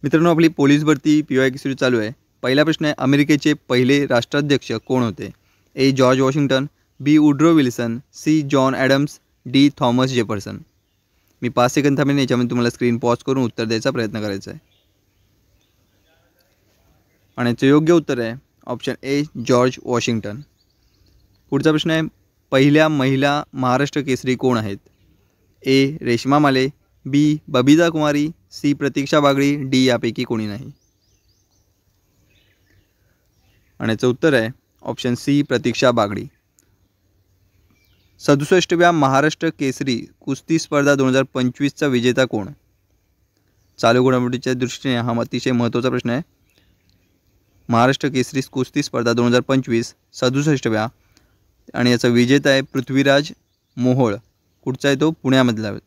मित्रांनो, आपली पोलीस भरती PYQ सीरीज चालू आहे। पहिला प्रश्न आहे, अमेरिकेचे पहिले राष्ट्राध्यक्ष कोण होते? A George Washington, B Woodrow Wilson, C John Adams, D Thomas Jefferson. मी 5 सेकंद थांबेन, याच्यामध्ये तुम्हाला स्क्रीन पॉज करून उत्तर द्यायचा प्रयत्न करायचा आहे। आणि याचं योग्य उत्तर आहे ऑप्शन ए जॉर्ज वॉशिंग्टन। पुढचा प्रश्न आहे, पहिल्या महिला महाराष्ट्र केसरी कोण आहेत? ए रेश्मा माले, बी बबिता कुमारी, सी प्रतीक्षा बागडी, डी यापैकी कोणी नाही। आणि याचं उत्तर आहे ऑप्शन सी प्रतीक्षा बागडी। 67व्या महाराष्ट्र केसरी कुस्ती स्पर्धा 2025चा विजेता कोण? चालू घडामोडीच्या दृष्टीने हा अतिशय महत्त्वाचा प्रश्न आहे। महाराष्ट्र केसरी कुस्ती स्पर्धा 2025 67व्या आणि याचा विजेता आहे पृथ्वीराज मोहोळ। कुठचा आहे तो? पुण्यामधला।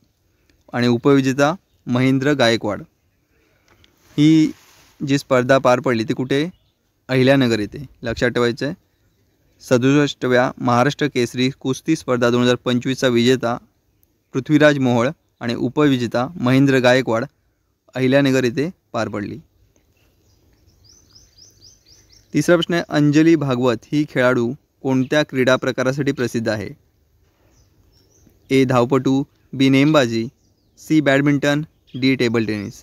आणि उपविजेता महेंद्र गायकवाड। ही जी स्पर्धा पार पडली ती कुठे? अहिल्यानगर येथे। लक्षात ठेवायचं आहे, 67व्या महाराष्ट्र केसरी कुस्ती स्पर्धा 2025चा विजेता पृथ्वीराज मोहोळ आणि उपविजेता महेंद्र गायकवाड अहिल्यानगर येथे पार पडली। तिसरा प्रश्न आहे, अंजली भागवत ही खेळाडू कोणत्या क्रीडा प्रकारासाठी प्रसिद्ध आहे? ए धावपटू, बी नेमबाजी, C badminton, D table tennis.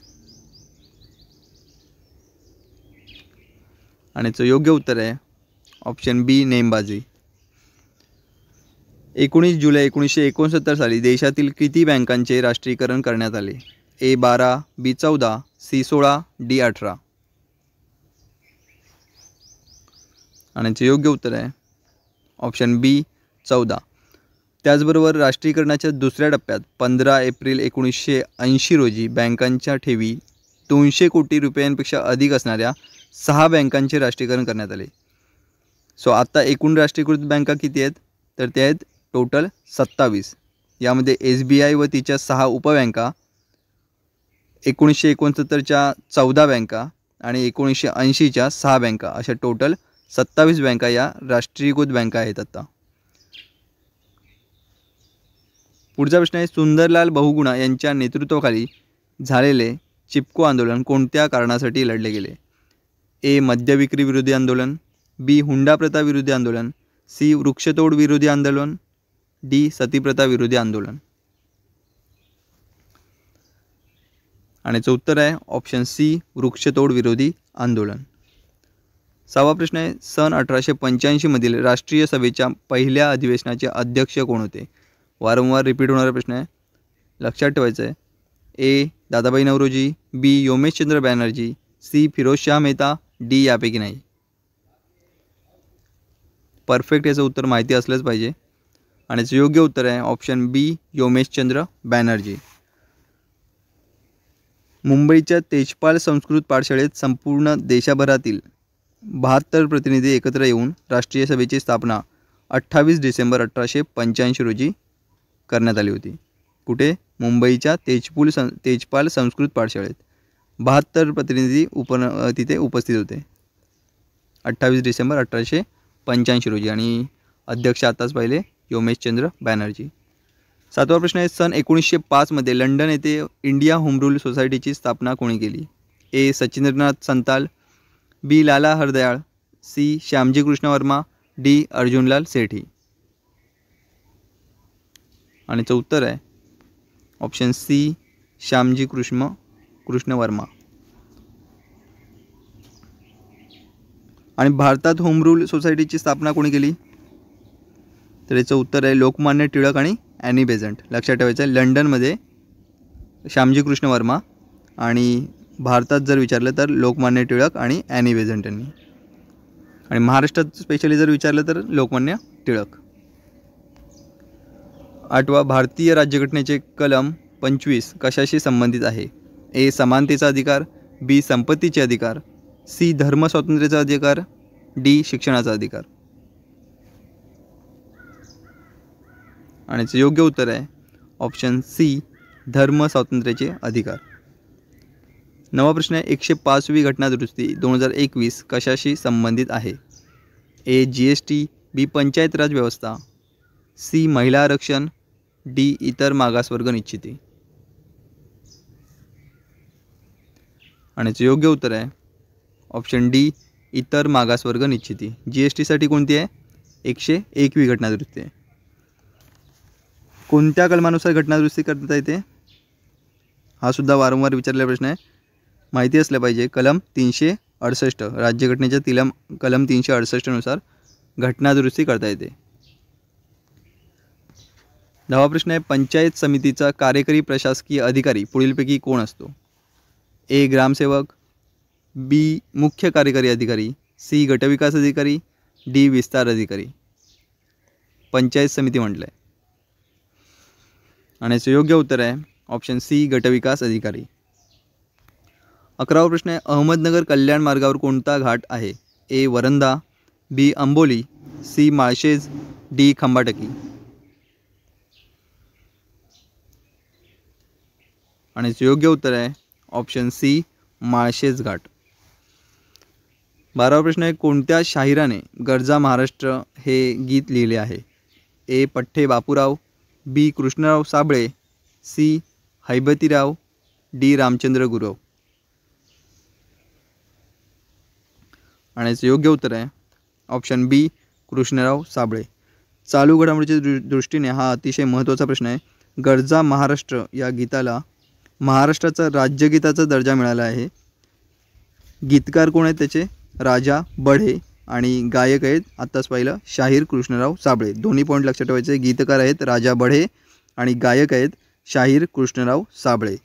आणि याचं योग्य उत्तर आहे ऑप्शन बी नेमबाजी। 19 जुलै 1969 साली देशातील किती बँकांचे राष्ट्रीयकरण करण्यात आले? ए 12, बी 14, सी 16, डी 18। आणि याचं योग्य उत्तर आहे ऑप्शन बी 14। त्याचबरोबर राष्ट्रीयकरणाच्या दुसऱ्या टप्प्यात 15 एप्रिल 1980 रोजी बँकांच्या ठेवी 200 कोटी रुपयांपेक्षा अधिक असणाऱ्या 6 बँकांचे राष्ट्रीयकरण करण्यात आले। सो आता एकूण राष्ट्रीयकृत बँका किती आहेत? तर ते आहेत टोटल 27। यामध्ये SBI व तिच्या 6 उपबँका, 1969च्या 14 बँका आणि 1980च्या 6 बँका, अशा टोटल 27 बँका या राष्ट्रीयकृत बँका आहेत आता। पुढचा प्रश्न आहे, सुंदरलाल बहुगुणा यांच्या नेतृत्वाखाली झालेले चिपको आंदोलन कोणत्या कारणासाठी लढले गेले? ए मद्यविक्री विरोधी आंदोलन, बी हुंडा प्रथा विरोधी आंदोलन, सी वृक्षतोड विरोधी आंदोलन, डी सतीप्रथा विरोधी आंदोलन। आणि याचं उत्तर आहे ऑप्शन सी वृक्षतोड विरोधी आंदोलन। 6वा प्रश्न आहे, सन 1885 मधील राष्ट्रीय सभेच्या पहिल्या अधिवेशनाचे अध्यक्ष कोण होते? वारंवार रिपीट होणारा प्रश्न आहे, लक्षात ठेवायचं आहे। ए दादाभाई नौरोजी, बी योमेशचंद्र बॅनर्जी, सी फिरोजशाह मेहता, डी यापैकी नाही। परफेक्ट याचं उत्तर माहिती असलंच पाहिजे। आणि याचं योग्य उत्तर आहे ऑप्शन बी योमेशचंद्र बॅनर्जी। मुंबईच्या तेजपाल संस्कृत पाठशाळेत संपूर्ण देशभरातील 72 प्रतिनिधी एकत्र येऊन राष्ट्रीय सभेची स्थापना 28 डिसेंबर 1885 रोजी करण्यात आली होती। कुठे? मुंबईच्या तेजपाल संस्कृत पाठशाळेत 72 प्रतिनिधी तिथे उपस्थित होते 28 डिसेंबर 1885 रोजी। आणि अध्यक्ष आताच पाहिले योमेशचंद्र बॅनर्जी। 7वा प्रश्न आहे, सन 1905 मध्ये लंडन येथे इंडिया होम रूल सोसायटीची स्थापना कोणी केली? ए सचिंद्रनाथ संताल, बी लाला हरदयाळ, सी श्यामजी कृष्ण वर्मा, डी अर्जुनलाल सेठी। आणि याचं उत्तर आहे ऑप्शन सी श्यामजी कृष्ण वर्मा। आणि भारतात होम रूल सोसायटीची स्थापना कोणी केली? तर याचं उत्तर आहे लोकमान्य टिळक आणि ॲनी बेझंट। लक्षात ठेवायचं आहे, लंडनमध्ये श्यामजी कृष्ण वर्मा आणि भारतात जर विचारलं तर लोकमान्य टिळक आणि ॲनी बेझंट यांनी। आणि महाराष्ट्रात स्पेशली जर विचारलं तर लोकमान्य टिळक। 8वा, भारतीय राज्यघटनेचे कलम 25 कशाशी संबंधित आहे? ए समानतेचा अधिकार, बी संपत्तीचे अधिकार, सी धर्म स्वातंत्र्याचा अधिकार, डी शिक्षणाचा अधिकार। आणि याचं योग्य उत्तर आहे ऑप्शन सी धर्म स्वातंत्र्याचे अधिकार। 9वा प्रश्न आहे, 105वी घटना दुरुस्ती 2021 कशाशी संबंधित आहे? ए GST, बी पंचायत राज व्यवस्था, सी महिला आरक्षण, डी इतर मागासवर्ग निश्चिती। आणि याचं योग्य उत्तर आहे ऑप्शन डी इतर मागासवर्ग निश्चिती. GSTसाठी कोणती आहे 101वी घटनादुरुस्ती आहे. कोणत्या कलमानुसार घटनादुरुस्ती करता येते हा सुद्धा वारंवार विचारलेला प्रश्न आहे, माहिती असलं पाहिजे. कलम 368 राज्यघटनेच्या कलम 368 नुसार घटनादुरुस्ती करता येते. 10वा प्रश्न आहे पंचायत समितीचा कार्यकारी प्रशासकीय अधिकारी पुढीलपैकी कोण असतो? ए ग्रामसेवक, बी मुख्य कार्यकारी अधिकारी, सी गटविकास अधिकारी, डी विस्तार अधिकारी. पंचायत समिती म्हटलं आहे आणि याचं योग्य उत्तर आहे ऑप्शन सी गटविकास अधिकारी. 11वा प्रश्न आहे अहमदनगर कल्याण मार्गावर कोणता घाट आहे? ए वरंदा, बी अंबोली, सी माळशेज, डी खंबाटकी. आणि याचं योग्य उत्तर आहे ऑप्शन सी माळशेज घाट. 12वा प्रश्न आहे कोणत्या शाहिराने गरजा महाराष्ट्र हे गीत लिहिले आहे? ए पठ्ठे बापूराव, बी कृष्णराव साबळे, सी हैबतीराव, डी रामचंद्र गुरव. आणि याचं योग्य उत्तर आहे ऑप्शन बी कृष्णराव साबळे. चालू घडामोडीच्या दृष्टीने हा अतिशय महत्त्वाचा प्रश्न आहे. गरजा महाराष्ट्र या गीताला महाराष्ट्राचा राज्यगीताचा दर्जा मिळाला आहे. गीतकार कोण आहेत त्याचे? राजा बढे आणि गायक आहेत आत्ताच पाहिलं शाहीर कृष्णराव साबळे. दोन्ही पॉईंट लक्षात ठेवायचे. गीतकार आहेत राजा बढे आणि गायक आहेत शाहीर कृष्णराव साबळे.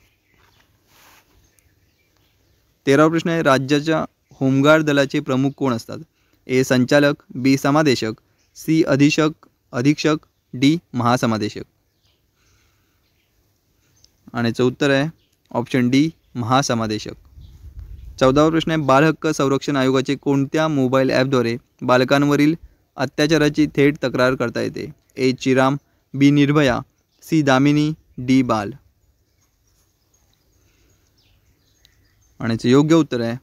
13वा प्रश्न आहे राज्याच्या होमगार्ड दलाचे प्रमुख कोण असतात? ए संचालक, बी समादेशक, सी अधीक्षक, डी महासमादेशक. आणि याचं उत्तर आहे ऑप्शन डी महासमादेशक. 14वा प्रश्न आहे बालहक्क संरक्षण आयोगाचे कोणत्या मोबाईल ॲपद्वारे बालकांवरील अत्याचाराची थेट तक्रार करता येते? ए चिराम, बी निर्भया, सी दामिनी, डी बाल. आणि याचं योग्य उत्तर आहे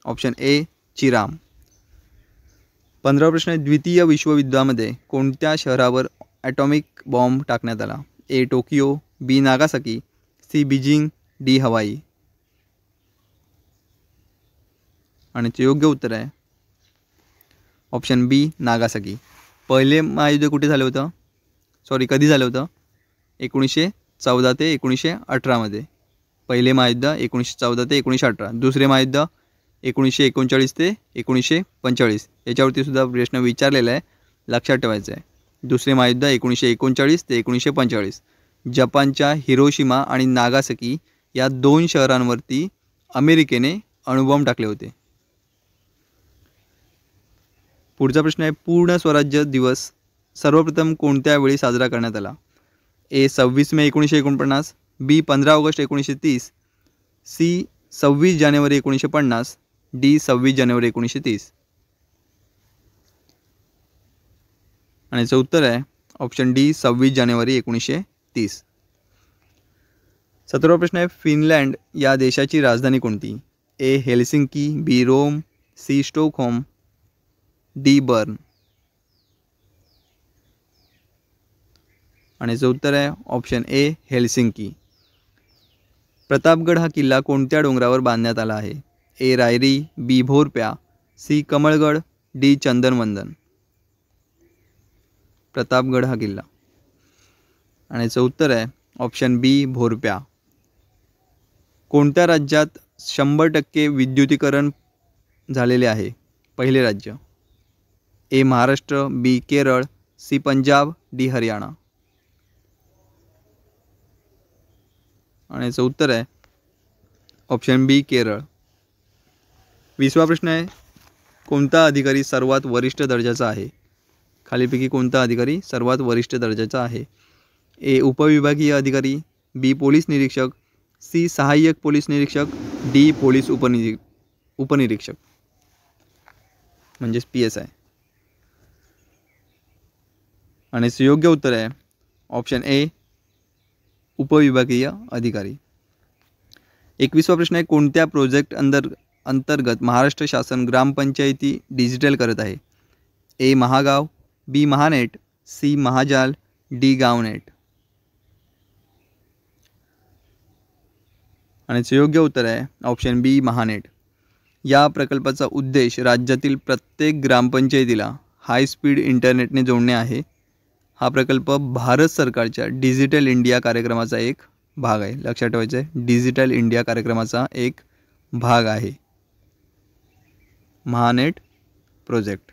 ऑप्शन ए चिराम. 15वा प्रश्न आहे द्वितीय विश्वयुद्धामध्ये कोणत्या शहरावर ॲटॉमिक बॉम्ब टाकण्यात आला? ए टोकियो, बी नागासाकी, सी बीजिंग, डी हवाई. आणि याचं योग्य उत्तर आहे ऑप्शन बी नागासाकी. पहिले महायुद्ध कुठे झालं होतं? कधी झालं होतं? 1914 ते 1918 पहिले महायुद्ध 1914 ते 1918. दुसरे महायुद्ध 1939 ते 1945. याच्यावरती सुद्धा प्रश्न विचारलेला आहे, लक्षात ठेवायचं आहे. दुसरे महायुद्ध 1939 ते 1945. जपानच्या हिरोशिमा आणि नागासाकी या 2 शहरांवरती अमेरिकेने अणुबॉम्ब टाकले होते. पुढचा प्रश्न आहे पूर्ण स्वराज्य दिवस सर्वप्रथम कोणत्या वेळी साजरा करण्यात आला? ए 26 मे 1949, बी 15 ऑगस्ट 1930, सी 26 जानेवारी 1950, डी 26 जानेवारी 1930. आणि याचं उत्तर आहे ऑप्शन डी 26 जानेवारी 1930. 17वा प्रश्न आहे फिनलँड या देशाची राजधानी कोणती? A Helsinki, B Rome, C Stockholm, D Bern. आणि याचं उत्तर आहे ऑप्शन ए हेल्सिंकी. प्रतापगड हा किल्ला कोणत्या डोंगरावर बांधण्यात आला आहे? ए रायरी, बी भोरप्या, सी कमळगड, डी चंदनवंदन. प्रतापगड हा किल्ला. आणि याचं उत्तर आहे ऑप्शन बी भोरप्या. कोणत्या राज्यात 100% विद्युतीकरण झालेले आहे? पहिले राज्य. ए महाराष्ट्र, बी केरळ, सी पंजाब, डी हरियाणा. आणि याचं उत्तर आहे ऑप्शन बी केरळ. 20वा प्रश्न आहे कोणता अधिकारी सर्वात वरिष्ठ दर्जाचा आहे? खालीपैकी कोणता अधिकारी सर्वात वरिष्ठ दर्जाचा आहे? ए उपविभागीय अधिकारी, बी पोलीस निरीक्षक, सी सहाय्यक पोलीस निरीक्षक, डी पोलीस उपनिरीक्षक म्हणजेच PSI. आणि योग्य उत्तर आहे ऑप्शन ए उपविभागीय अधिकारी. 21वा प्रश्न आहे कोणत्या प्रोजेक्ट अंतर्गत महाराष्ट्र शासन ग्रामपंचायती डिजिटल करत आहे? ए महागाव, बी महानेट, सी महाजाल, डी गावनेट. आणि याचं योग्य उत्तर आहे ऑप्शन बी महानेट. या प्रकल्पाचा उद्देश राज्यातील प्रत्येक ग्रामपंचायतीला हाय स्पीड इंटरनेटने जोडणे आहे. हा प्रकल्प भारत सरकारच्या डिजिटल इंडिया कार्यक्रमाचा एक भाग आहे. लक्षात ठेवायचं आहे, डिजिटल इंडिया कार्यक्रमाचा एक भाग आहे महानेट प्रोजेक्ट.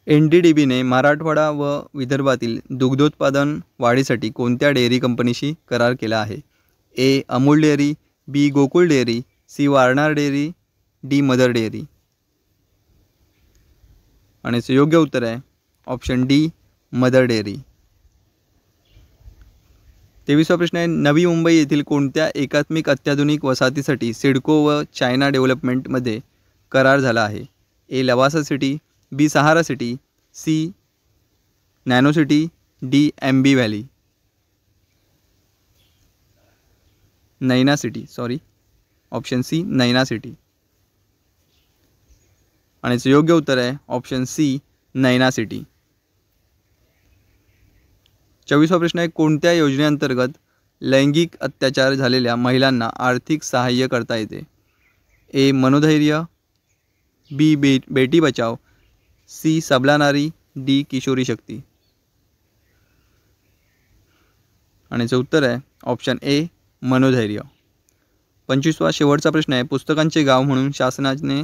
NDDBने मराठवाडा व विदर्भातील दुग्धोत्पादन वाढीसाठी कोणत्या डेअरी कंपनीशी करार केला आहे? A Amul dairy, B Gokul dairy, C Warana dairy, D Mother Dairy. आणि याचं योग्य उत्तर आहे ऑप्शन डी मदर डेअरी. 23वा प्रश्न आहे, नवी मुंबई येथील कोणत्या एकात्मिक अत्याधुनिक वसाहतीसाठी सिडको व चायना डेव्हलपमेंटमध्ये करार झाला आहे? A Lavasa city, B Sahara city, C nano city, D MB valley. Naina city, option C Naina city. आणि याचं योग्य उत्तर आहे ऑप्शन सी नैना सिटी. 24वा प्रश्न आहे, कोणत्या योजनेअंतर्गत लैंगिक अत्याचार झालेल्या महिलांना आर्थिक सहाय्य करता येते? ए मनोधैर्य, बी बेटी बचाव, सी सबला नारी, डी किशोरी शक्ती. आणि याचं उत्तर आहे ऑप्शन ए मनोधैर्य. 25वा शेवटचा प्रश्न आहे, पुस्तकांचे गाव म्हणून शासनाने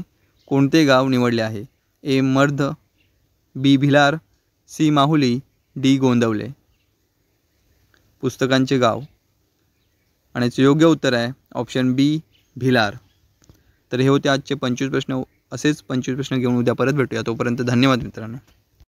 कोणते गाव निवडले आहे? ए मर्ध, बी भिलार, सी माहुली, डी गोंदवले. पुस्तकांचे गाव. आणि याचं योग्य उत्तर आहे ऑप्शन बी भिलार. तर हे होते आजचे 25 प्रश्न. असेच 25 प्रश्न घेऊन उद्या परत भेटूया. तोपर्यंत धन्यवाद मित्रांनो.